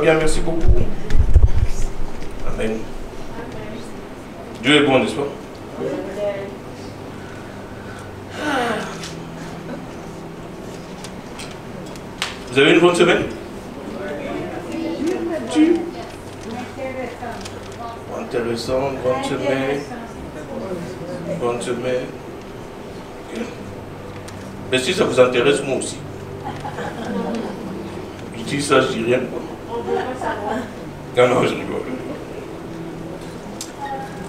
bien, merci beaucoup. Amen. Dieu est bon, n'est-ce pas? Vous avez une bonne semaine? Intéressant, bonne semaine. Bonne semaine. Okay. Mais si ça vous intéresse, moi aussi. Je dis ça, je dis rien. Non, non, je rigole.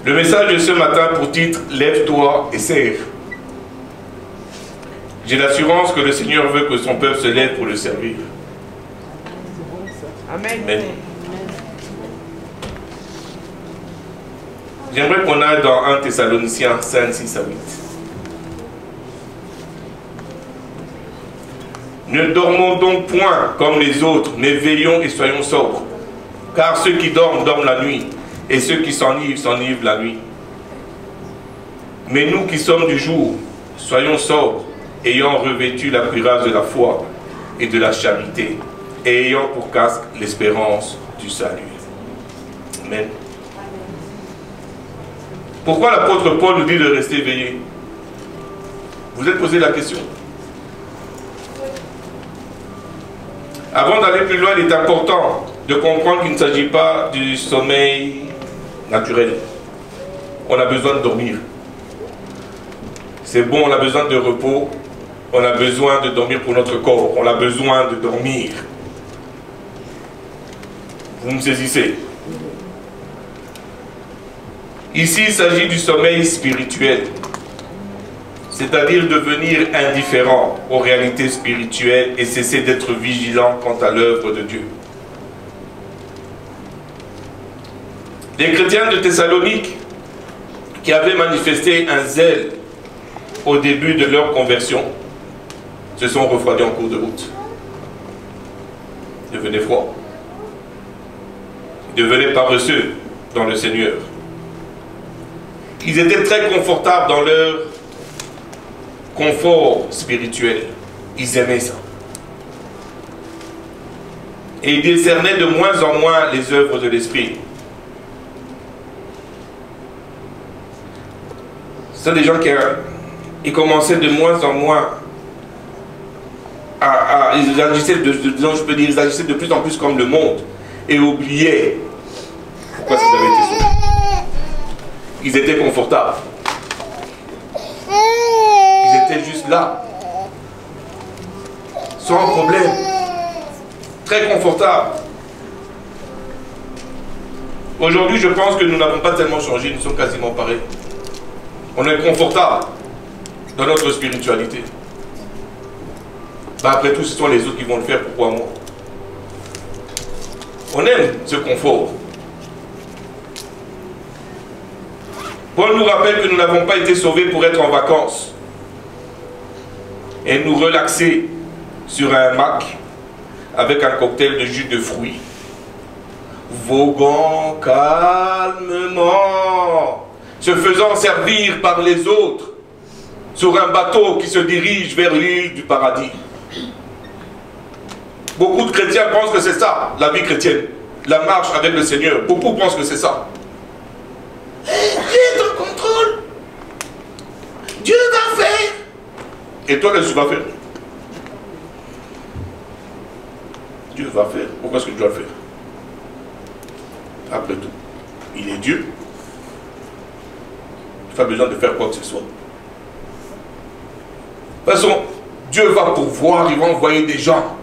Le message de ce matin pour titre, lève-toi et sers. J'ai l'assurance que le Seigneur veut que son peuple se lève pour le servir. Amen. Amen. J'aimerais qu'on aille dans 1 Thessaloniciens 5, 6 à 8. Ne dormons donc point comme les autres, mais veillons et soyons sobres. Car ceux qui dorment, dorment la nuit, et ceux qui s'enivrent, s'enivrent la nuit. Mais nous qui sommes du jour, soyons sobres, ayant revêtu la cuirasse de la foi et de la charité, et ayant pour casque l'espérance du salut. Amen. Pourquoi l'apôtre Paul nous dit de rester éveillé? Vous êtes posé la question? Avant d'aller plus loin, il est important de comprendre qu'il ne s'agit pas du sommeil naturel. On a besoin de dormir. C'est bon, on a besoin de repos. On a besoin de dormir pour notre corps. On a besoin de dormir. Vous me saisissez? Ici, il s'agit du sommeil spirituel. C'est-à-dire devenir indifférent aux réalités spirituelles et cesser d'être vigilant quant à l'œuvre de Dieu. Les chrétiens de Thessalonique qui avaient manifesté un zèle au début de leur conversion se sont refroidis en cours de route. Ils devenaient froids. Ils devenaient paresseux dans le Seigneur. Ils étaient très confortables dans leur confort spirituel. Ils aimaient ça. Et ils discernaient de moins en moins les œuvres de l'esprit. Ce sont des gens qui ils commençaient de moins en moins ils agissaient je peux dire, ils agissaient de plus en plus comme le monde et oubliaient pourquoi ils avaient été sauvés. Ils étaient confortables. Ils étaient juste là. Sans problème. Très confortables. Aujourd'hui, je pense que nous n'avons pas tellement changé. Nous sommes quasiment pareils. On est confortable dans notre spiritualité. Ben après tout, ce sont les autres qui vont le faire. Pourquoi moi? On aime ce confort. Paul nous rappelle que nous n'avons pas été sauvés pour être en vacances et nous relaxer sur un Mac avec un cocktail de jus de fruits, voguant calmement, se faisant servir par les autres sur un bateau qui se dirige vers l'île du paradis. Beaucoup de chrétiens pensent que c'est ça, la vie chrétienne, la marche avec le Seigneur. Beaucoup pensent que c'est ça. Dieu est en contrôle. Dieu va faire. Et toi, qu'est-ce que tu vas faire? Dieu va faire. Pourquoi est-ce que tu dois le faire? Après tout, il est Dieu. Tu n'as pas besoin de faire quoi que ce soit. De toute façon, Dieu va pourvoir, il va envoyer des gens.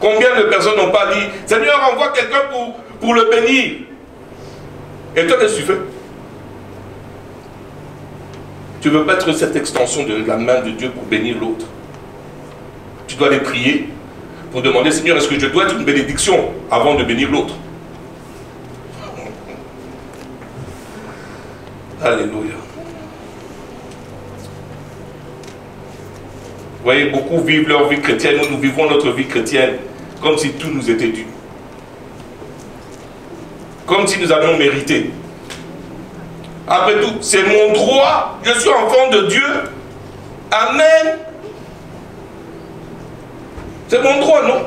Combien de personnes n'ont pas dit, Seigneur, envoie quelqu'un pour le bénir? Et toi, qu'est-ce que tu fais? Tu ne veux pas être cette extension de la main de Dieu pour bénir l'autre. Tu dois aller prier pour demander, Seigneur, est-ce que je dois être une bénédiction avant de bénir l'autre? Alléluia. Vous voyez, beaucoup vivent leur vie chrétienne, nous vivons notre vie chrétienne comme si tout nous était dû. Comme si nous avions mérité. Après tout, c'est mon droit, je suis enfant de Dieu. Amen. C'est mon droit, non?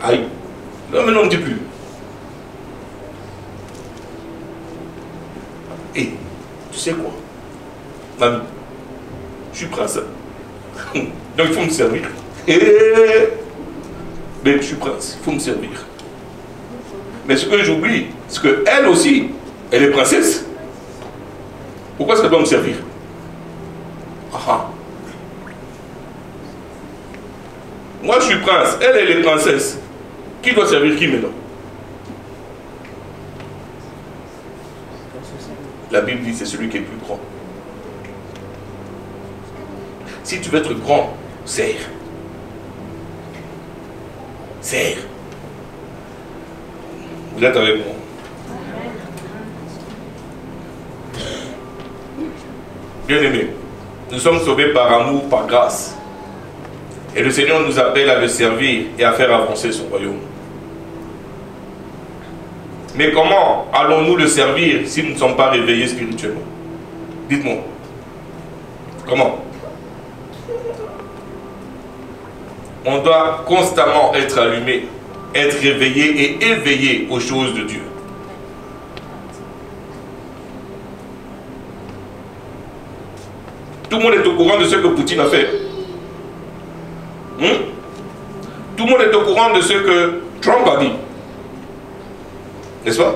Aïe. Non, mais non, on ne dit plus. Et, tu sais quoi, mamie, je suis prince. Donc il faut me servir. Mais je suis prince, il faut me servir. Mais ce que j'oublie, c'est qu'elle aussi, elle est princesse. Pourquoi est-ce qu'elle doit me servir? Ah. Moi je suis prince, elle est princesse. Qui doit servir qui maintenant? La Bible dit c'est celui qui est plus grand. Si tu veux être grand, sers. Sers. Vous êtes avec moi? Bien aimé, nous sommes sauvés par amour, par grâce. Et le Seigneur nous appelle à le servir et à faire avancer son royaume. Mais comment allons-nous le servir si nous ne sommes pas réveillés spirituellement? Dites-moi. Comment? On doit constamment être allumé, être réveillé et éveillé aux choses de Dieu. Tout le monde est au courant de ce que Poutine a fait. Tout le monde est au courant de ce que Trump a dit. N'est-ce pas?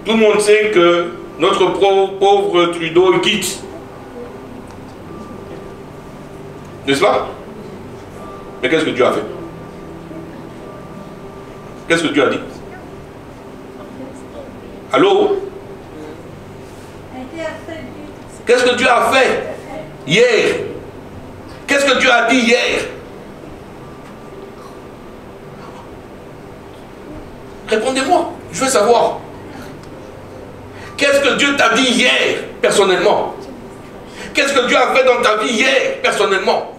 Tout le monde sait que notre pauvre Trudeau quitte. N'est-ce pas? Mais qu'est-ce que Dieu a fait? Qu'est-ce que Dieu a dit? Allô? Qu'est-ce que Dieu a fait hier? Qu'est-ce que Dieu a dit hier? Répondez-moi, je veux savoir. Qu'est-ce que Dieu t'a dit hier, personnellement? Qu'est-ce que Dieu a fait dans ta vie hier, personnellement?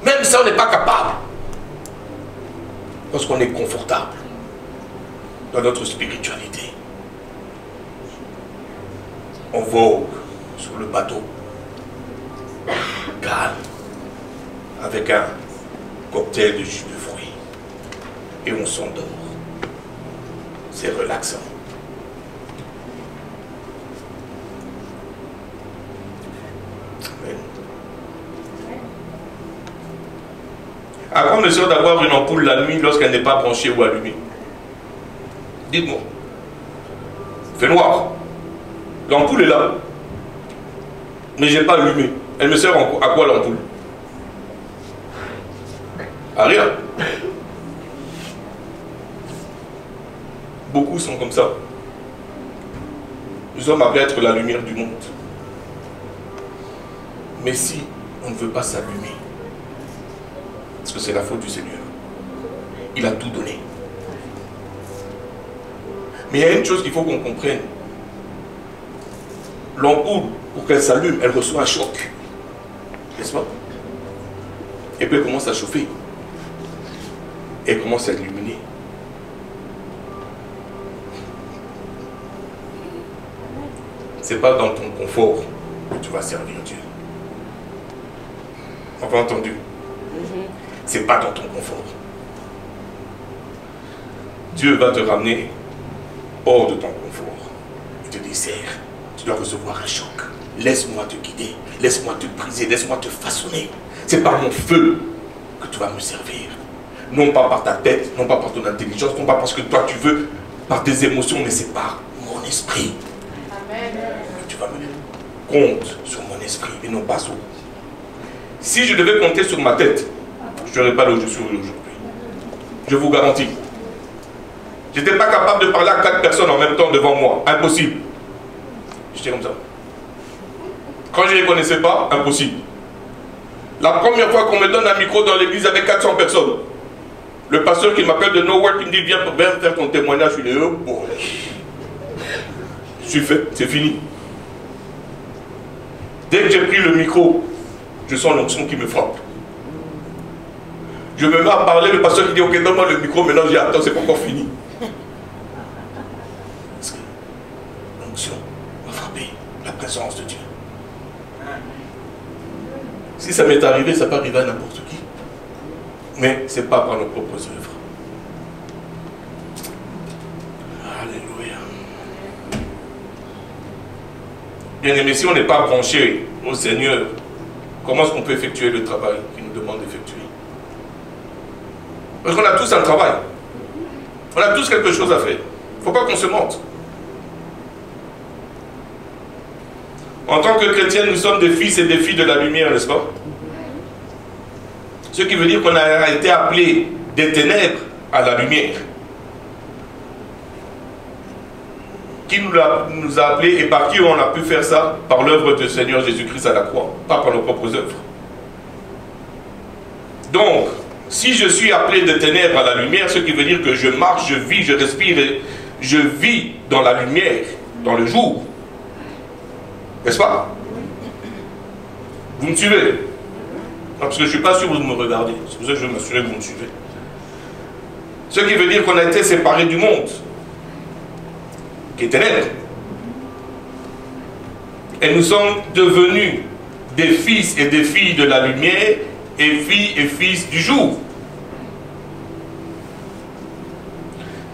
Même ça, on n'est pas capable. Parce qu'on est confortable dans notre spiritualité. On vogue sur le bateau, calme, avec un cocktail de jus de fruits. Et on s'endort. C'est relaxant. Amen. À quoi me sert d'avoir une ampoule la nuit lorsqu'elle n'est pas branchée ou allumée? Dites-moi. Il fait noir. L'ampoule est là. Mais je n'ai pas allumé. Elle me sert à quoi l'ampoule? À rien. Beaucoup sont comme ça. Nous sommes appelés à être la lumière du monde. Mais si on ne veut pas s'allumer, parce que c'est la faute du Seigneur, il a tout donné. Mais il y a une chose qu'il faut qu'on comprenne. L'ampoule, pour qu'elle s'allume, elle reçoit un choc. N'est-ce pas? Et puis elle commence à chauffer. Et elle commence à illuminer. C'est pas dans ton confort que tu vas servir Dieu. On a entendu? C'est pas dans ton confort. Dieu va te ramener hors de ton confort. Il te dit, serre, tu dois recevoir un choc. Laisse-moi te guider, laisse-moi te briser, laisse-moi te façonner. C'est par mon feu que tu vas me servir. Non pas par ta tête, non pas par ton intelligence, non pas parce que toi tu veux, par tes émotions, mais c'est par mon esprit. Amen. Que tu vas me compte sur mon esprit et non pas sur. Si je devais compter sur ma tête, je ne serais pas là où je suis aujourd'hui. Je vous garantis. Je n'étais pas capable de parler à 4 personnes en même temps devant moi. Impossible. J'étais comme ça. Quand je ne les connaissais pas, impossible. La première fois qu'on me donne un micro dans l'église avec 400 personnes, le pasteur qui m'appelle de Nowhere qui me dit viens faire ton témoignage, je lui dis oh bon. Je suis fait, c'est fini. Dès que j'ai pris le micro, je sens l'onction qui me frappe. Je me mets à parler, le pasteur qui dit ok donne-moi le micro, maintenant je dis attends c'est pas encore fini. Parce que l'onction m'a frappé, la présence de Dieu. Si ça m'est arrivé, ça peut arriver à n'importe qui. Mais ce n'est pas par nos propres œuvres. Alléluia. Bien aimé, si on n'est pas branché au Seigneur, comment est-ce qu'on peut effectuer le travail qu'il nous demande d'effectuer? Parce qu'on a tous un travail. On a tous quelque chose à faire. Il ne faut pas qu'on se mente. En tant que chrétiens, nous sommes des fils et des filles de la lumière, n'est-ce pas? Ce qui veut dire qu'on a été appelés des ténèbres à la lumière. Qui nous a appelés et par qui on a pu faire ça? Par l'œuvre du Seigneur Jésus-Christ à la croix, pas par nos propres œuvres. Donc, si je suis appelé de ténèbres à la lumière, ce qui veut dire que je marche, je vis, je respire, je vis dans la lumière, dans le jour. N'est-ce pas? Vous me suivez? Parce que je ne suis pas sûr que vous me regardez. C'est pour ça que je veux m'assurer que vous me suivez. Ce qui veut dire qu'on a été séparés du monde, qui est ténèbres. Et nous sommes devenus des fils et des filles de la lumière, et filles et fils du jour.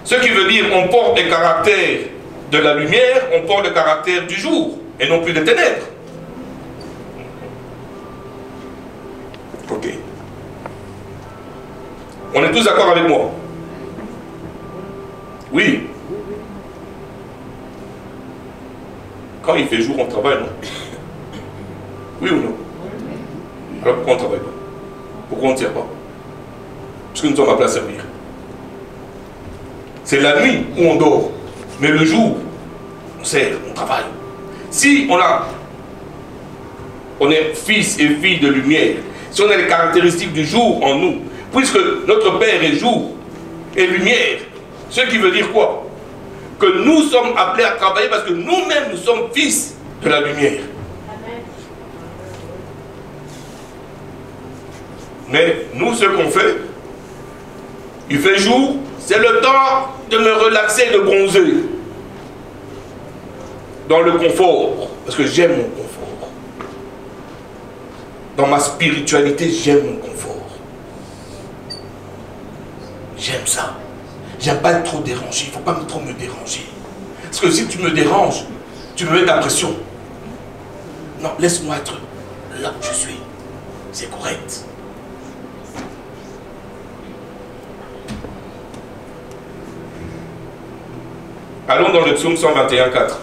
Ce qui veut dire qu'on porte les caractères de la lumière, on porte le caractère du jour, et non plus des ténèbres. Ok. On est tous d'accord avec moi? Oui. Quand il fait jour, on travaille, non? Oui ou non? Alors pourquoi on ne travaille pas? Pourquoi on ne tire pas? Parce que nous sommes appelés à servir. C'est la nuit où on dort. Mais le jour, on sert, on travaille. Si on est fils et filles de lumière, si on a les caractéristiques du jour en nous, puisque notre Père est jour et lumière, ce qui veut dire quoi? Que nous sommes appelés à travailler parce que nous-mêmes, nous sommes fils de la lumière. Mais nous, ce qu'on fait, il fait jour, c'est le temps de me relaxer, de bronzer. Dans le confort, parce que j'aime mon confort. Dans ma spiritualité, j'aime mon confort. J'aime ça. J'aime pas être trop dérangé, il ne faut pas trop me déranger. Parce que si tu me déranges, tu me mets de la pression. Non, laisse-moi être là où je suis. C'est correct. Allons dans le psaume 121:4.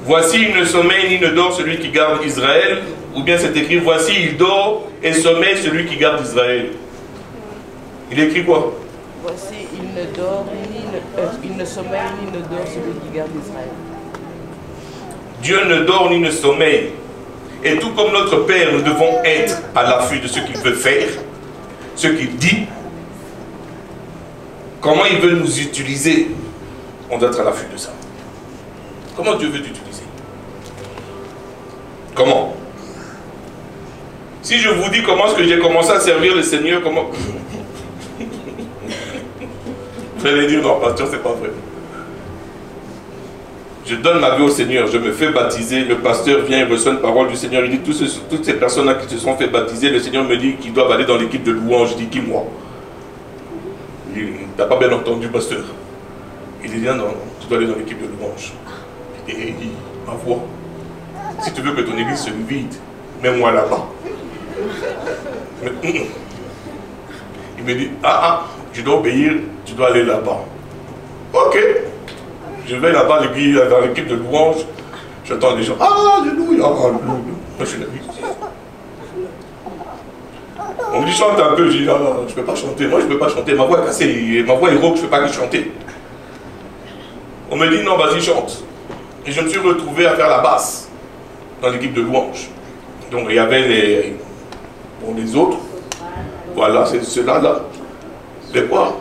Voici, il ne sommeille ni ne dort celui qui garde Israël. Ou bien c'est écrit, voici, il dort et sommeille celui qui garde Israël. Il écrit quoi? Voici, il ne dort il ne sommeille ni ne dort celui qui garde Israël. Dieu ne dort ni ne sommeille. Et tout comme notre Père, nous devons être à l'affût de ce qu'il veut faire, ce qu'il dit. Comment il veut nous utiliser, on doit être à l'affût de ça. Comment Dieu veut t'utiliser? Comment? Si je vous dis comment est-ce que j'ai commencé à servir le Seigneur, comment... Vous allez dire, non, pasteur, c'est pas vrai. Je donne ma vie au Seigneur, je me fais baptiser, le pasteur vient et reçoit une parole du Seigneur, il dit, toutes ces personnes-là qui se sont fait baptiser, le Seigneur me dit qu'ils doivent aller dans l'équipe de louange. Je dis, qui moi? T'as pas bien entendu, pasteur? Il dit, non, tu dois aller dans l'équipe de louange. Et il dit, ma voix, si tu veux que ton église se vide, mets-moi là-bas. Il me dit, je dois obéir, tu dois aller là-bas. Ok. Je vais là-bas dans l'équipe de louange, j'entends les gens, alléluia, alléluia. Moi je suis là. On me dit chante un peu, je dis non, je ne peux pas chanter, moi je ne peux pas chanter, ma voix est cassée, ma voix est rauque, je ne peux pas chanter. On me dit non, vas-y chante. Et je me suis retrouvé à faire la basse dans l'équipe de louange. Donc il y avait les autres, voilà, c'est ceux-là, là. C'est quoi?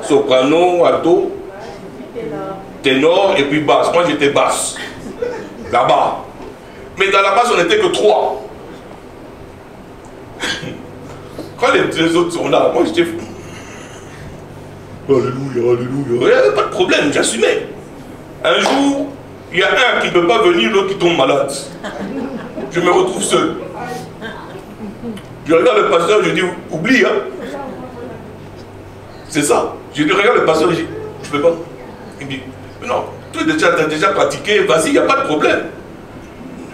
Soprano, alto, ténor et puis basse. Moi j'étais basse, là-bas. Mais dans la basse on n'était que 3. Quand les 2 autres sont là, moi j'étais... Alléluia, alléluia. Il n'y avait pas de problème, j'assumais. Un jour, il y a un qui ne peut pas venir, l'autre qui tombe malade. Je me retrouve seul. Je regarde le pasteur, je dis, oublie, hein. C'est ça. Je dis, regarde le pasteur, je dis, je peux pas. Il me dit, mais non, tu as déjà pratiqué, vas-y, il n'y a pas de problème.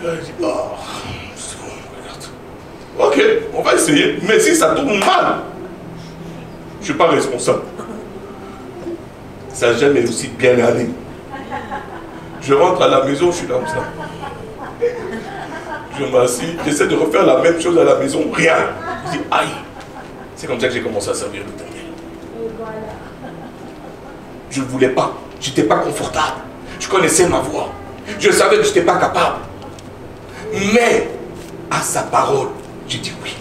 Je dis, oh, c'est bon, regarde. Ok, on va essayer, mais si ça tourne mal, je ne suis pas responsable. Ça n'a jamais aussi bien allé. Je rentre à la maison, je suis comme ça. Je m'assieds, j'essaie de refaire la même chose à la maison, rien. Je dis, aïe. C'est comme ça que j'ai commencé à servir l'Éternel. Je ne voulais pas, je n'étais pas confortable. Je connaissais ma voix. Je savais que je n'étais pas capable. Mais, à sa parole, j'ai dit oui.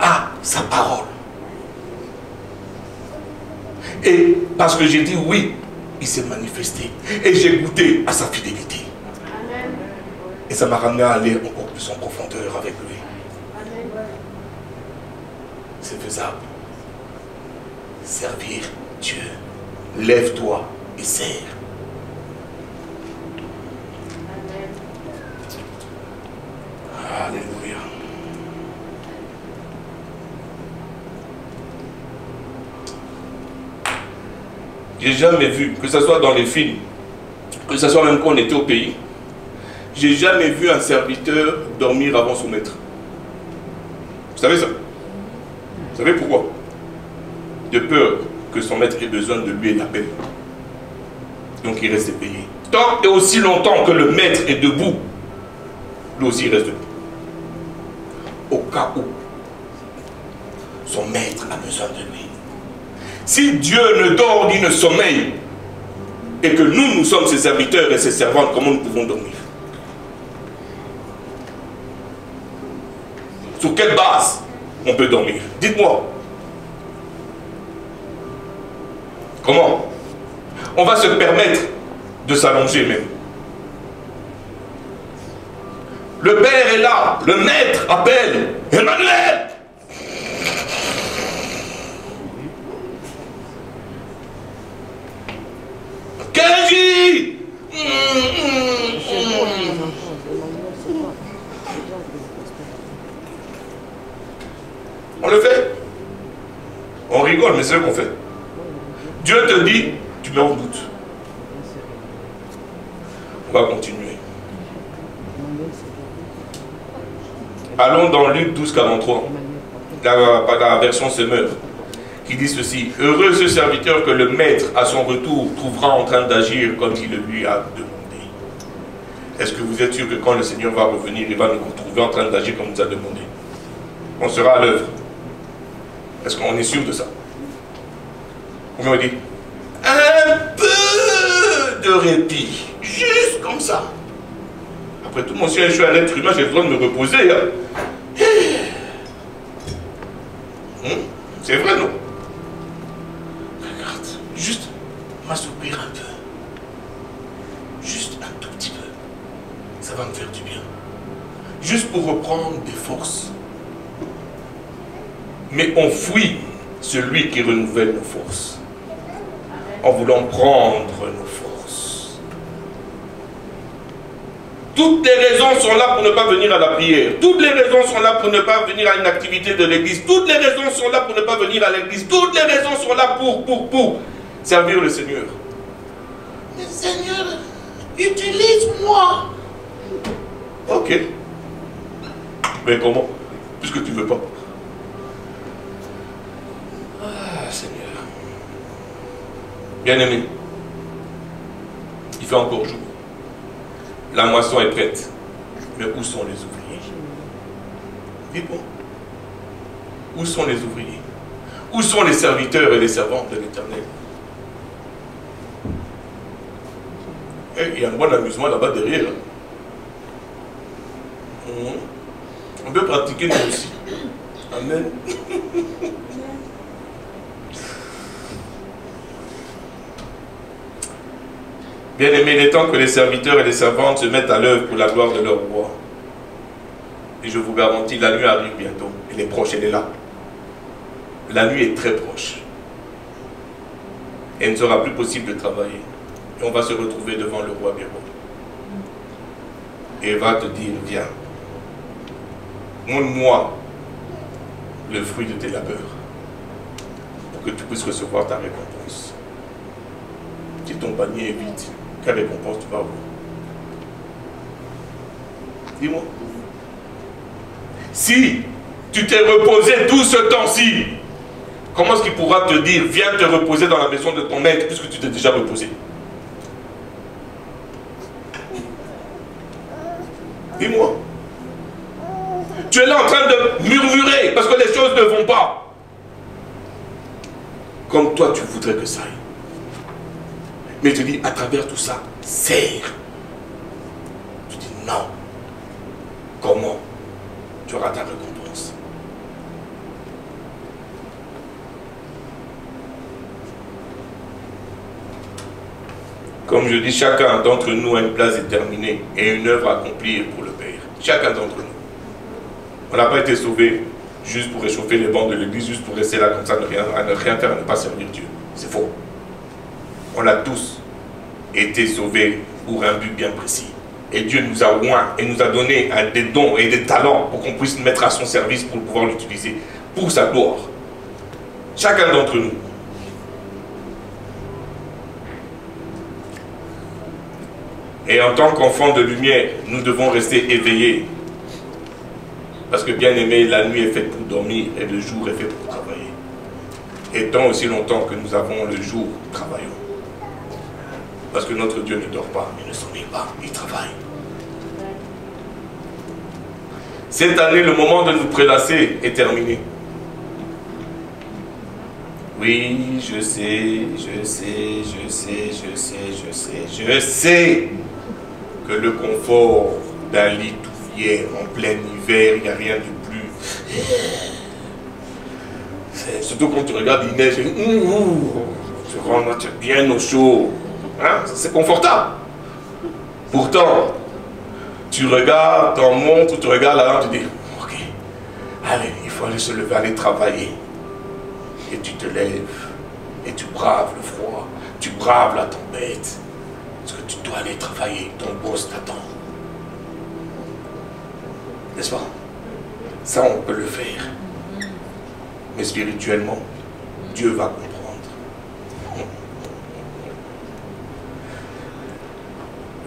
À sa parole. Et parce que j'ai dit oui, il s'est manifesté. Et j'ai goûté à sa fidélité. Et ça m'a ramené à aller encore plus en profondeur avec lui. C'est faisable. Servir Dieu. Lève-toi et sers. Alléluia. J'ai jamais vu, que ce soit dans les films, que ce soit même quand on était au pays, j'ai jamais vu un serviteur dormir avant son maître. Vous savez ça? Vous savez pourquoi? De peur que son maître ait besoin de lui et la peine. Donc il reste éveillé. Tant et aussi longtemps que le maître est debout, lui aussi il reste debout. Au cas où son maître a besoin de lui. Si Dieu ne dort ni ne sommeille, et que nous sommes ses serviteurs et ses servantes, comment nous pouvons dormir? Sur quelle base on peut dormir? Dites-moi. Comment? On va se permettre de s'allonger même. Le Père est là, le Maître appelle, Emmanuel! Kenji! On le fait. On rigole, mais c'est ce qu'on fait. Dieu te dit, tu mets en doute. On va continuer. Allons dans Luc 12, 43. La version Semeur, qui dit ceci: heureux ce serviteur que le maître à son retour trouvera en train d'agir comme il le lui a demandé. Est-ce que vous êtes sûr que quand le Seigneur va revenir, il va nous retrouver en train d'agir comme il nous a demandé? On sera à l'œuvre. Est-ce qu'on est sûr de ça? Vous me dites un peu de répit, juste comme ça. Après tout, monsieur, je suis un être humain, j'ai le droit de me reposer. Hein. C'est vrai, non? Regarde, juste m'assoupir un peu. Juste un tout petit peu. Ça va me faire du bien. Juste pour reprendre des forces. Mais on fuit celui qui renouvelle nos forces. En voulant prendre nos forces. Toutes les raisons sont là pour ne pas venir à la prière. Toutes les raisons sont là pour ne pas venir à une activité de l'église. Toutes les raisons sont là pour ne pas venir à l'église. Toutes les raisons sont là pour servir le Seigneur. Mais Seigneur, utilise-moi. Ok. Mais comment? Puisque tu ne veux pas. Ah, Seigneur. Bien-aimé, il fait encore jour. La moisson est prête. Mais où sont les ouvriers? Dites-moi. Où sont les ouvriers? Où sont les serviteurs et les servantes de l'Éternel? Il y a un bon amusement là-bas derrière. On peut pratiquer nous aussi. Amen. Bien-aimé, il est temps que les serviteurs et les servantes se mettent à l'œuvre pour la gloire de leur roi. Et je vous garantis, la nuit arrive bientôt. Elle est proche, elle est là. La nuit est très proche. Et il ne sera plus possible de travailler. Et on va se retrouver devant le roi Béro. Et il va te dire, viens. montre-moi le fruit de tes labeurs, pour que tu puisses recevoir ta récompense. Si ton panier est vide, quelle récompense tu vas avoir? Dis-moi. Si tu t'es reposé tout ce temps-ci, comment est-ce qu'il pourra te dire, viens te reposer dans la maison de ton maître, puisque tu t'es déjà reposé? Dis-moi. Tu es là en train de murmurer parce que les choses ne vont pas comme toi tu voudrais que ça aille. Mais tu dis, à travers tout ça, serre. Tu dis non. Comment? Tu auras ta récompense. Comme je dis, chacun d'entre nous a une place déterminée et une œuvre à accomplir pour le Père. Chacun d'entre nous. On n'a pas été sauvés juste pour réchauffer les bancs de l'église, juste pour rester là comme ça, à ne rien faire, à ne pas servir Dieu. C'est faux. On a tous été sauvés pour un but bien précis. Et Dieu nous a oints et nous a donné des dons et des talents pour qu'on puisse mettre à son service pour pouvoir l'utiliser pour sa gloire. Chacun d'entre nous. Et en tant qu'enfants de lumière, nous devons rester éveillés. Parce que bien aimé, la nuit est faite pour dormir et le jour est fait pour travailler. Et tant aussi longtemps que nous avons le jour, travaillons. Parce que notre Dieu ne dort pas, il ne sommeille pas, il travaille. Cette année, le moment de nous prélasser est terminé. Oui, je sais que le confort d'un lit tout fier en plein hiver, il n'y a rien de plus. Surtout quand tu regardes, il neige, tu rentres bien au chaud. Hein? C'est confortable. Pourtant, tu regardes ton montre, tu regardes la lampe, tu dis, ok, allez, il faut aller se lever, aller travailler. Et tu te lèves, et tu braves le froid, tu braves la tempête. Parce que tu dois aller travailler, ton boss t'attend. N'est-ce pas? Ça, on peut le faire. Mais spirituellement, Dieu va comprendre.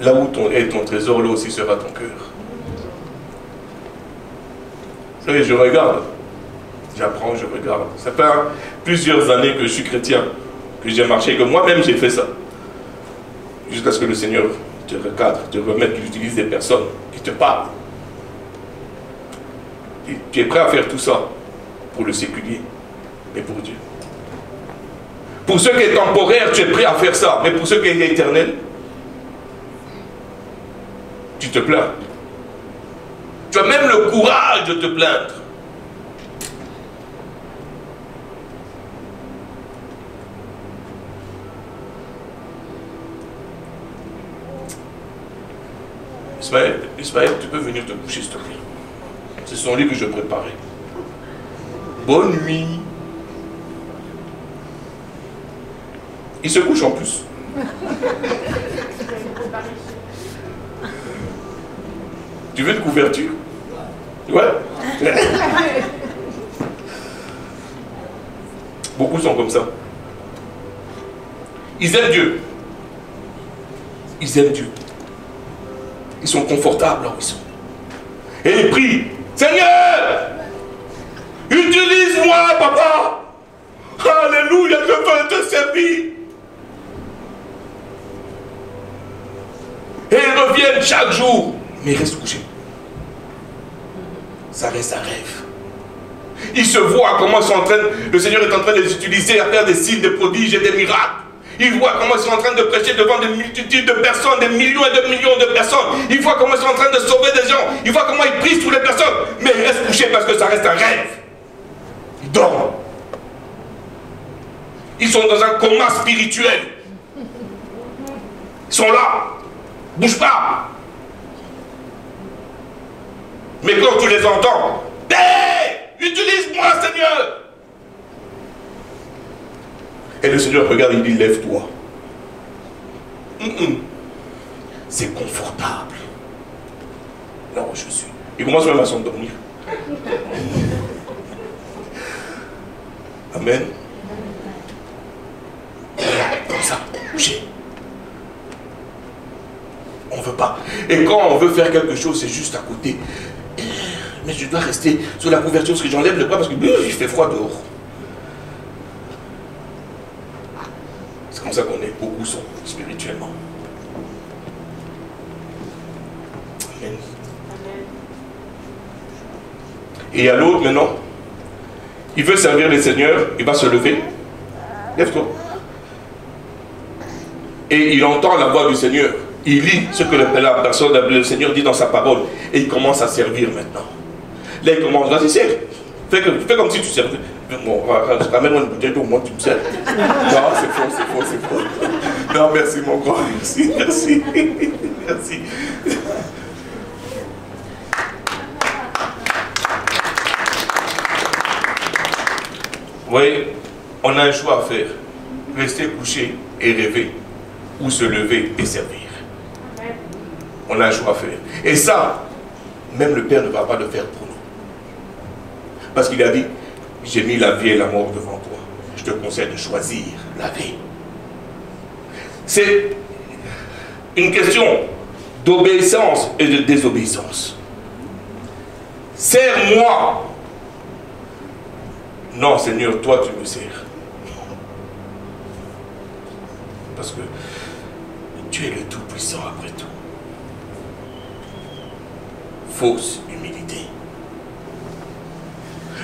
Là où est ton trésor, là aussi sera ton cœur. Vous savez, je regarde. J'apprends, je regarde. Ça fait plusieurs années que je suis chrétien, que j'ai marché, que moi-même j'ai fait ça. Jusqu'à ce que le Seigneur te recadre, te remette, qu'il utilise des personnes qui te parlent. Et tu es prêt à faire tout ça pour le séculier, mais pour Dieu. Pour ce qui est temporaire, tu es prêt à faire ça, mais pour ce qui est éternel, tu te plains. Tu as même le courage de te plaindre. Ismaël, tu peux venir te coucher, s'il te plaît. C'est son lit que je préparais. Bonne nuit. Il se couche en plus. Tu veux une couverture? Ouais. Beaucoup sont comme ça. Ils aiment Dieu. Ils aiment Dieu. Ils sont confortables là où ils sont. Et ils prient. Seigneur, utilise-moi, papa. Alléluia, je veux te servir. Et ils reviennent chaque jour. Mais ils restent couchés. Ça reste un rêve. Ils se voient comment ils sont en train, le Seigneur est en train de les utiliser à faire des signes, des prodiges et des miracles. Ils voient comment ils sont en train de prêcher devant des multitudes de personnes, des millions et de millions de personnes. Ils voient comment ils sont en train de sauver des gens. Ils voient comment ils prient sur les personnes. Mais ils restent couchés parce que ça reste un rêve. Ils dorment. Ils sont dans un coma spirituel. Ils sont là. Bouge pas. Mais quand tu les entends, hey, utilise-moi, Seigneur. Et le Seigneur regarde, il dit, lève-toi. C'est confortable. Là où je suis. Il commence même à s'endormir. Amen. Comme ça, couché. On ne veut pas. Et quand on veut faire quelque chose, c'est juste à côté. Mais je dois rester sous la couverture parce que j'enlève le bras parce que il fait froid dehors. C'est comme ça qu'on est beaucoup sont spirituellement. Amen. Et il y a l'autre maintenant. Il veut servir le Seigneur, il va se lever. Lève-toi. Et il entend la voix du Seigneur. Il lit ce que la personne, le Seigneur dit dans sa parole. Et il commence à servir maintenant. Là, il commence, vas-y, sers. Fais comme si tu servais. Bon, ramène-moi une bouteille, au moins tu me sers. Non, c'est faux. Non, merci mon grand, merci. Merci. Oui, on a un choix à faire. Rester couché et rêver, ou se lever et servir. On a un choix à faire. Et ça, même le Père ne va pas le faire pour nous. Parce qu'il a dit, j'ai mis la vie et la mort devant toi. Je te conseille de choisir la vie. C'est une question d'obéissance et de désobéissance. Sers-moi. Non, Seigneur, toi tu me sers. Parce que tu es le Tout-Puissant après tout. Fausse humilité.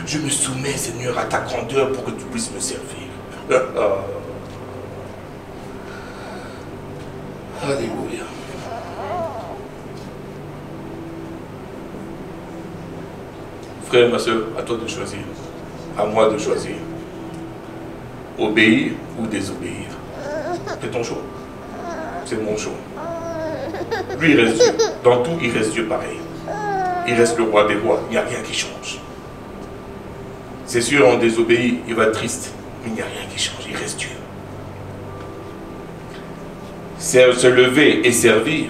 Je me soumets, Seigneur, à ta grandeur pour que tu puisses me servir. Alléluia. Frère, ma soeur, à toi de choisir. À moi de choisir. Obéir ou désobéir. C'est ton choix. C'est mon choix. Lui, il reste Dieu. Dans tout, il reste Dieu pareil. Il reste le roi des rois. Il n'y a rien qui change. C'est sûr, on désobéit, il va être triste. Mais il n'y a rien qui change. Il reste Dieu. Se lever et servir.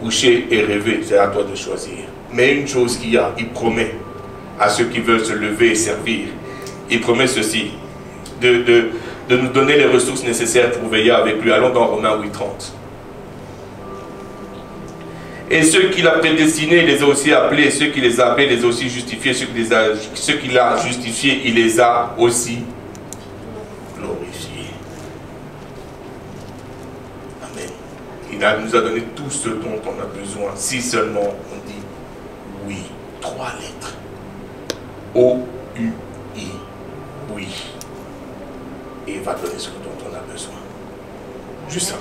Coucher et rêver, c'est à toi de choisir. Mais une chose qu'il y a, il promet à ceux qui veulent se lever et servir. Il promet ceci, de nous donner les ressources nécessaires pour veiller avec lui. Allons dans Romains 8:30. Et ceux qu'il a prédestinés, il les a aussi appelés. Ceux qui les a appelés, il les a aussi justifiés. Ceux qu'il a justifiés, il les a aussi glorifiés. Amen. Il nous a donné tout ce dont on a besoin. Si seulement on dit oui. 3 lettres. O-U-I. Oui. Et il va donner ce dont on a besoin. Juste ça.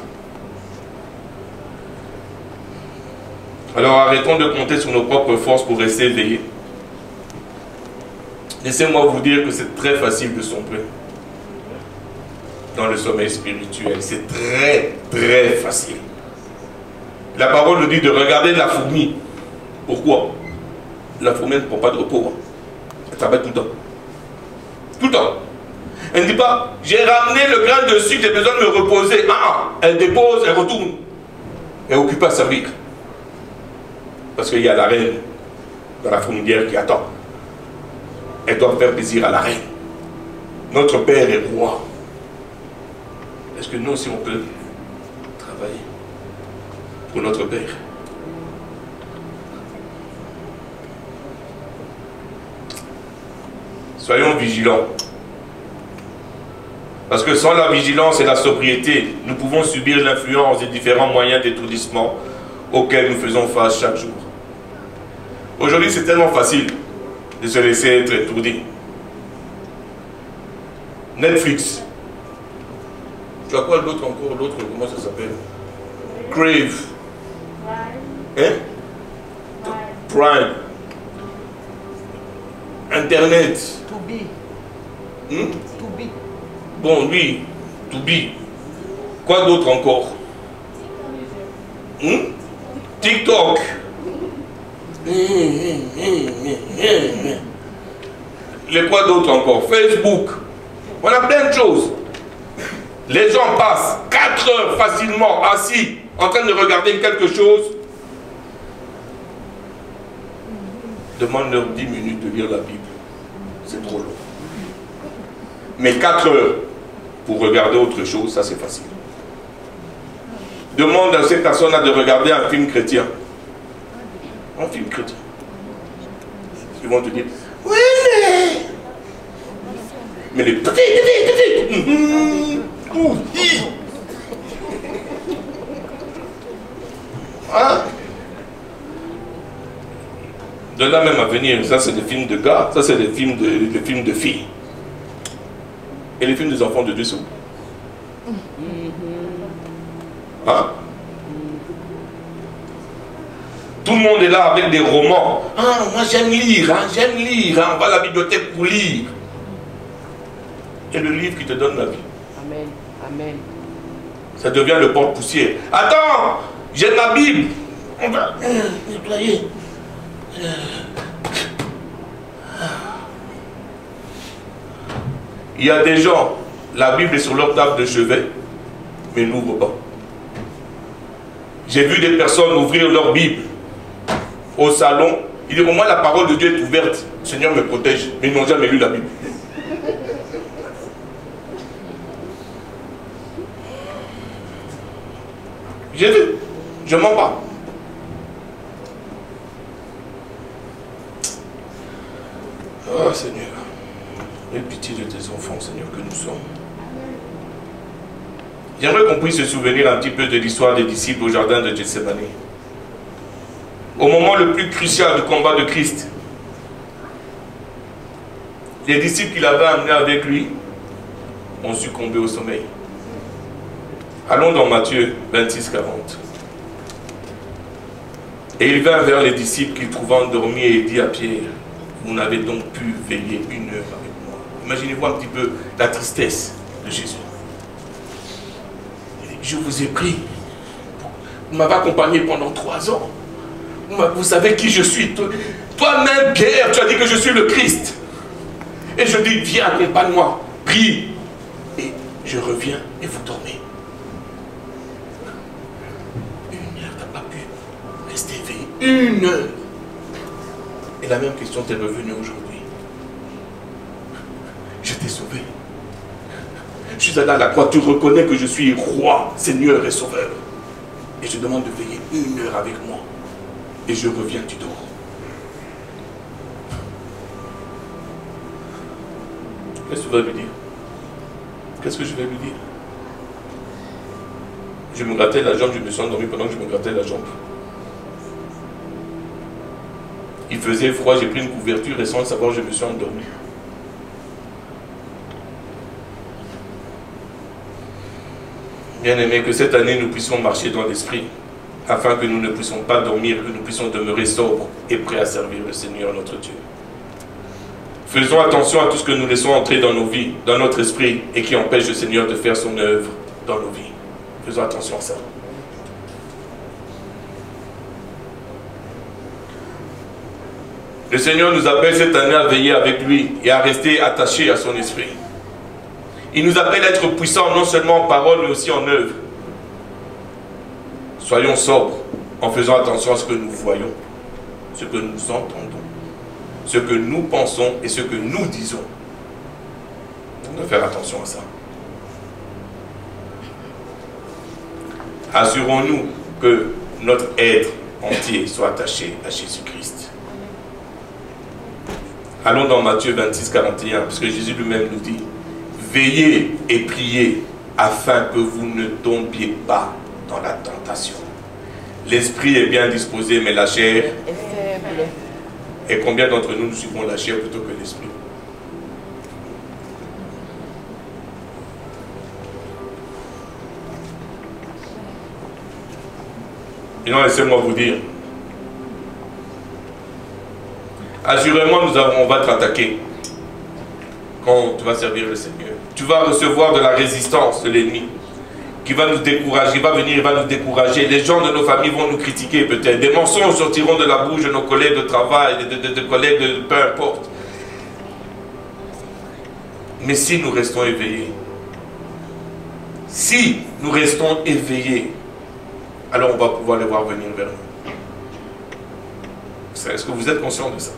Alors arrêtons de compter sur nos propres forces pour rester éveillés. Laissez-moi vous dire que c'est très facile de sombrer dans le sommeil spirituel. C'est très facile. La parole nous dit de regarder la fourmi. Pourquoi? La fourmi ne prend pas de repos. Elle travaille tout le temps. Tout le temps. Elle ne dit pas, j'ai ramené le grain de sucre, j'ai besoin de me reposer. Ah, elle dépose, elle retourne. Elle est occupée à servir. Parce qu'il y a la reine dans la fourmilière qui attend. Elle doit faire plaisir à la reine. Notre Père est roi. Est-ce que nous aussi on peut travailler pour notre Père? Soyons vigilants. Parce que sans la vigilance et la sobriété, nous pouvons subir l'influence des différents moyens d'étourdissement auxquels nous faisons face chaque jour. Aujourd'hui, c'est tellement facile de se laisser être étourdi. Netflix. Tu as quoi l'autre encore? L'autre, comment ça s'appelle? Crave. Hein? Prime. Internet. Tubi. Tubi. Bon, lui, Tubi. Quoi d'autre encore? TikTok. Les quoi d'autre encore? Facebook. On a plein de choses. Les gens passent 4 heures facilement assis en train de regarder quelque chose. demande-leur 10 minutes de lire la Bible. C'est trop long. Mais 4 heures pour regarder autre chose, ça c'est facile. Demande à ces personnes-là de regarder un film chrétien. Un film chrétien. Ils vont te dire, oui, mais les hein? De là même à venir, ça c'est des films de gars, ça c'est des films de filles. Et les films des enfants de dessous. Hein? Tout le monde est là avec des romans. Ah, moi j'aime lire, hein, on va à la bibliothèque pour lire. C'est le livre qui te donne la vie. Amen. Amen. Ça devient le porte-poussière. Attends, j'ai ma Bible. On va nettoyer. Il y a des gens, la Bible est sur leur table de chevet, mais ils n'ouvrent pas. J'ai vu des personnes ouvrir leur Bible au salon. Ils disent, au moins la parole de Dieu est ouverte. Le Seigneur me protège. Mais ils n'ont jamais lu la Bible. J'ai vu. Je mens pas. Oh Seigneur. Aie pitié de tes enfants, Seigneur, que nous sommes. J'aimerais qu'on puisse se souvenir un petit peu de l'histoire des disciples au jardin de Gethsémani. Au moment le plus crucial du combat de Christ, les disciples qu'il avait amenés avec lui ont succombé au sommeil. Allons dans Matthieu 26, 40. Et il vint vers les disciples qu'il trouva endormis et il dit à Pierre, vous n'avez donc pu veiller 1 heure avec moi. Imaginez-vous un petit peu la tristesse de Jésus. Il dit, je vous ai pris. Vous m'avez accompagné pendant 3 ans. Vous savez qui je suis. Toi-même, Pierre, tu as dit que je suis le Christ. Et je dis, viens, accompagne-moi, prie. Et je reviens et vous dormez. 1 heure, tu n'as pas pu rester éveillé. 1 heure. Et la même question t'est revenue aujourd'hui. Je t'ai sauvé. Je suis allé à la croix, tu reconnais que je suis roi, Seigneur et Sauveur. Et je demande de veiller 1 heure avec moi. Et je reviens, tu dors. Qu'est-ce que tu vas lui dire? Qu'est-ce que je vais lui dire? Je me grattais la jambe, je me suis endormi pendant que je me grattais la jambe. Il faisait froid, j'ai pris une couverture et sans le savoir, je me suis endormi. Bien aimé, que cette année nous puissions marcher dans l'esprit, afin que nous ne puissions pas dormir, que nous puissions demeurer sobres et prêts à servir le Seigneur notre Dieu. Faisons attention à tout ce que nous laissons entrer dans nos vies, dans notre esprit, et qui empêche le Seigneur de faire son œuvre dans nos vies. Faisons attention à ça. Le Seigneur nous appelle cette année à veiller avec lui et à rester attachés à son esprit. Il nous appelle à être puissants non seulement en parole mais aussi en œuvre. Soyons sobres en faisant attention à ce que nous voyons, ce que nous entendons, ce que nous pensons et ce que nous disons. On doit faire attention à ça. Assurons-nous que notre être entier soit attaché à Jésus-Christ. Allons dans Matthieu 26, 41, parce que Jésus lui-même nous dit, veillez et priez afin que vous ne tombiez pas dans la tentation. L'esprit est bien disposé, mais la chair est faible. Et combien d'entre nous suivons la chair plutôt que l'esprit? Et non, laissez-moi vous dire, assurément, on va t'attaquer quand tu vas servir le Seigneur. Tu vas recevoir de la résistance de l'ennemi qui va nous décourager, il va venir, il va nous décourager. Les gens de nos familles vont nous critiquer peut-être. Des mensonges sortiront de la bouche de nos collègues de travail, de collègues de peu importe. Mais si nous restons éveillés, alors on va pouvoir les voir venir vers nous. Est-ce que vous êtes conscient de ça?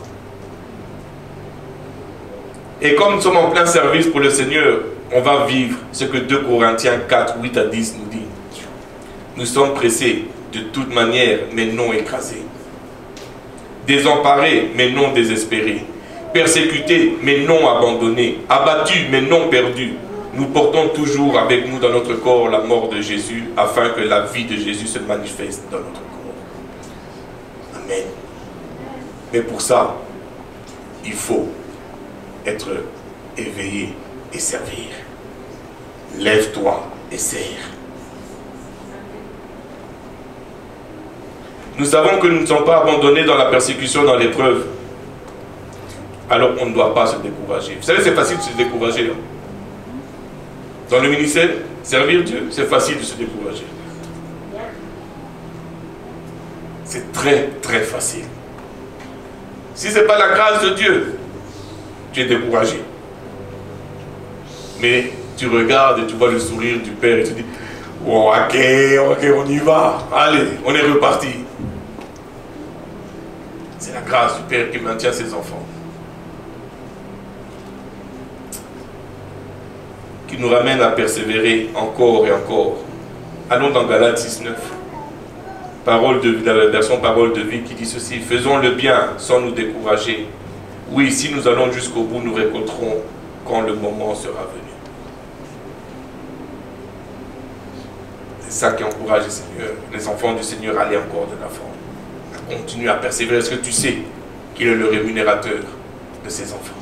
Et comme nous sommes en plein service pour le Seigneur, on va vivre ce que 2 Corinthiens 4, 8 à 10 nous dit. Nous sommes pressés de toute manière, mais non écrasés. Désemparés, mais non désespérés. Persécutés, mais non abandonnés. Abattus, mais non perdus. Nous portons toujours avec nous dans notre corps la mort de Jésus, afin que la vie de Jésus se manifeste dans notre corps. Amen. Mais pour ça, il faut être éveillé et servir. Lève-toi et sers. Nous savons que nous ne sommes pas abandonnés dans la persécution, dans l'épreuve. Alors on ne doit pas se décourager. Vous savez, c'est facile de se décourager. Dans le ministère, servir Dieu, c'est facile de se décourager. C'est très, très facile. Si ce n'est pas la grâce de Dieu, tu es découragé. Mais tu regardes et tu vois le sourire du Père et tu dis, oh, ok, on y va. Allez, on est reparti. C'est la grâce du Père qui maintient ses enfants. Qui nous ramène à persévérer encore et encore. Allons dans Galates 6:9. Parole de la version parole de vie qui dit ceci: faisons le bien sans nous décourager. Oui, si nous allons jusqu'au bout, nous récolterons quand le moment sera venu. C'est ça qui encourage le Seigneur, les enfants du Seigneur à aller encore de l'avant, à continuer à persévérer. Est-ce que tu sais qu'il est le rémunérateur de ses enfants?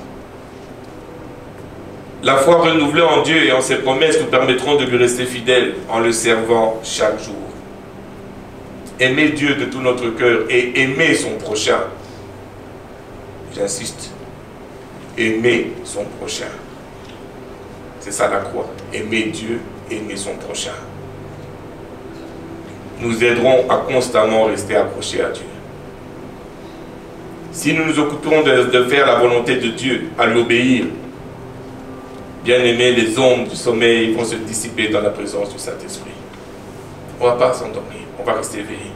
La foi renouvelée en Dieu et en ses promesses nous permettront de lui rester fidèles en le servant chaque jour. Aimer Dieu de tout notre cœur et aimer son prochain. J'insiste. Aimer son prochain. C'est ça la croix. Aimer Dieu, aimer son prochain. Nous aiderons à constamment rester accrochés à Dieu. Si nous nous occuperons de faire la volonté de Dieu, à l'obéir, bien aimés, les ombres du sommeil vont se dissiper dans la présence du Saint-Esprit. On ne va pas s'endormir, on va rester éveillé.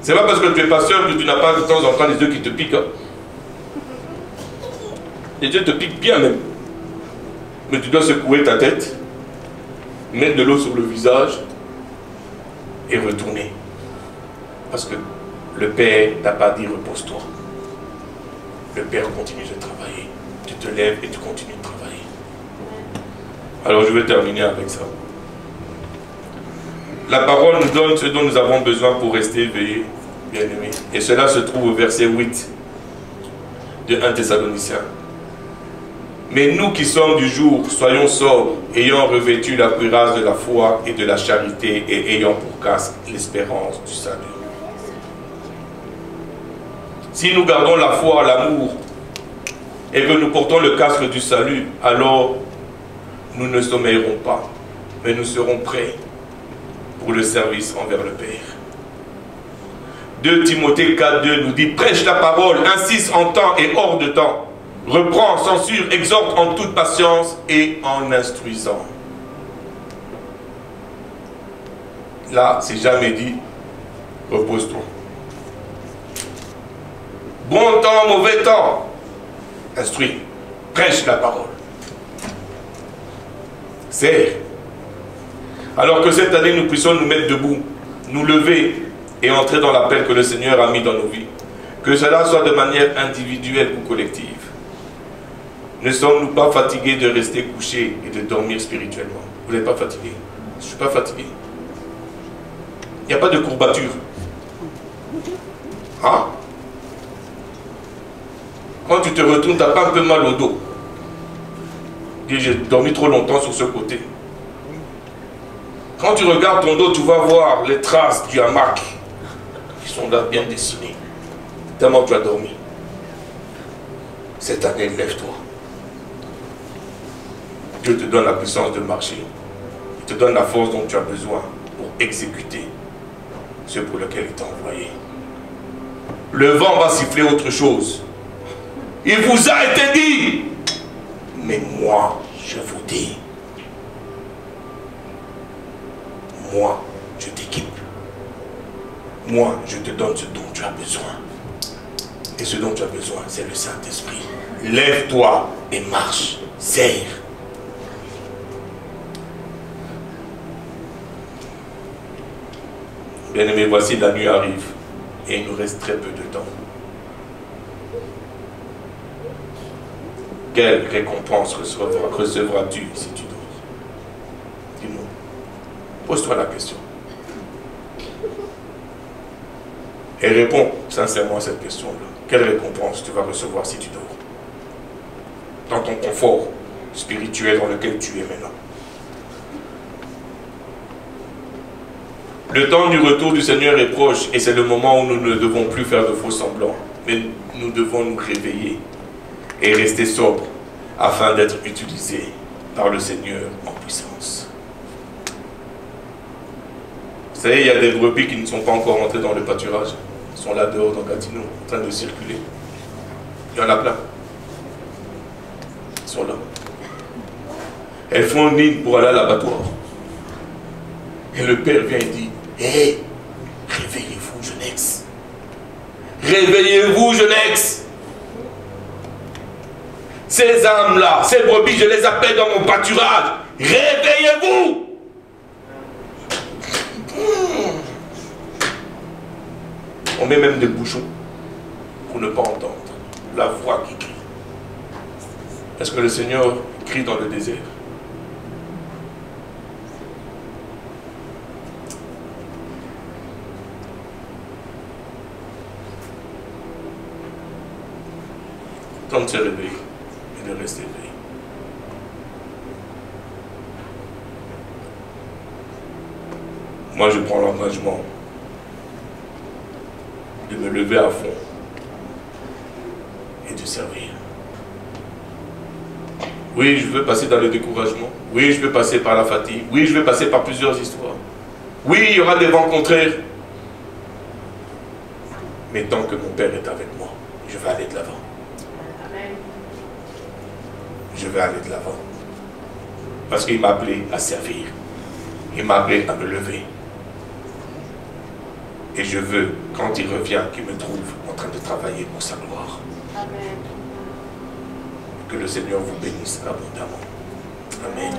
C'est pas parce que tu es pasteur que tu n'as pas de temps en temps les yeux qui te piquent. Hein. Les yeux te piquent bien même. Mais tu dois secouer ta tête, mettre de l'eau sur le visage et retourner. Parce que le Père n'a pas dit repose-toi. Le Père continue de travailler. Tu te lèves et tu continues de travailler. Alors je vais terminer avec ça. La parole nous donne ce dont nous avons besoin pour rester éveillés, bien-aimés. Et cela se trouve au verset 8 de 1 Thessaloniciens. Mais nous qui sommes du jour, soyons sobres, ayant revêtu la cuirasse de la foi et de la charité et ayant pour casque l'espérance du salut. Si nous gardons la foi, l'amour et que nous portons le casque du salut, alors nous ne sommeillerons pas, mais nous serons prêts pour le service envers le Père. 2 Timothée 4:2 nous dit: prêche la parole, insiste en temps et hors de temps, reprend, censure, exhorte en toute patience et en instruisant. Là, c'est jamais dit repose-toi. Bon temps, mauvais temps, instruis, prêche la parole. Sers. Alors que cette année, nous puissions nous mettre debout, nous lever et entrer dans l'appel que le Seigneur a mis dans nos vies. Que cela soit de manière individuelle ou collective. Ne sommes-nous pas fatigués de rester couchés et de dormir spirituellement? Vous n'êtes pas fatigués? Je ne suis pas fatigué. Il n'y a pas de courbature. Hein? Quand tu te retournes, tu n'as pas un peu mal au dos. J'ai dormi trop longtemps sur ce côté. Quand tu regardes ton dos, tu vas voir les traces du hamac qui sont là bien dessinées. Tellement tu as dormi. Cette année, lève-toi. Dieu te donne la puissance de marcher. Il te donne la force dont tu as besoin pour exécuter ce pour lequel il t'a envoyé. Le vent va siffler autre chose. Il vous a été dit. Mais moi, je vous dis. Moi, je t'équipe. Moi, je te donne ce dont tu as besoin. Et ce dont tu as besoin, c'est le Saint-Esprit. Lève-toi et marche. Serre. Bien-aimé, voici la nuit arrive. Et il nous reste très peu de temps. Quelle récompense recevras-tu si tu dors? Dis-moi. Pose-toi la question. Et réponds sincèrement à cette question-là. Quelle récompense tu vas recevoir si tu dors? Dans ton confort spirituel dans lequel tu es maintenant. Le temps du retour du Seigneur est proche et c'est le moment où nous ne devons plus faire de faux semblants. Mais nous devons nous réveiller et rester sobres afin d'être utilisés par le Seigneur en puissance. Vous savez, il y a des brebis qui ne sont pas encore entrées dans le pâturage. Ils sont là dehors dans Gatineau, en train de circuler. Il y en a plein. Ils sont là. Elles font une ligne pour aller à l'abattoir. Et le père vient et dit, hé, réveillez-vous, jeunesse. Réveillez-vous, jeunesse. Ces âmes-là, ces brebis, je les appelle dans mon pâturage. Réveillez-vous. On met même des bouchons pour ne pas entendre la voix qui crie. Est-ce que le Seigneur crie dans le désert? Temps de se réveiller et de rester éveillé. Moi, je prends l'engagement de me lever à fond et de servir. Oui, je veux passer dans le découragement. Oui, je veux passer par la fatigue. Oui, je veux passer par plusieurs histoires. Oui, il y aura des vents contraires. Mais tant que mon Père est avec moi, je vais aller de l'avant. Je vais aller de l'avant. Parce qu'il m'a appelé à servir. Il m'a appelé à me lever. Et je veux, quand il revient, qu'il me trouve en train de travailler pour sa gloire. Amen. Que le Seigneur vous bénisse abondamment. Amen.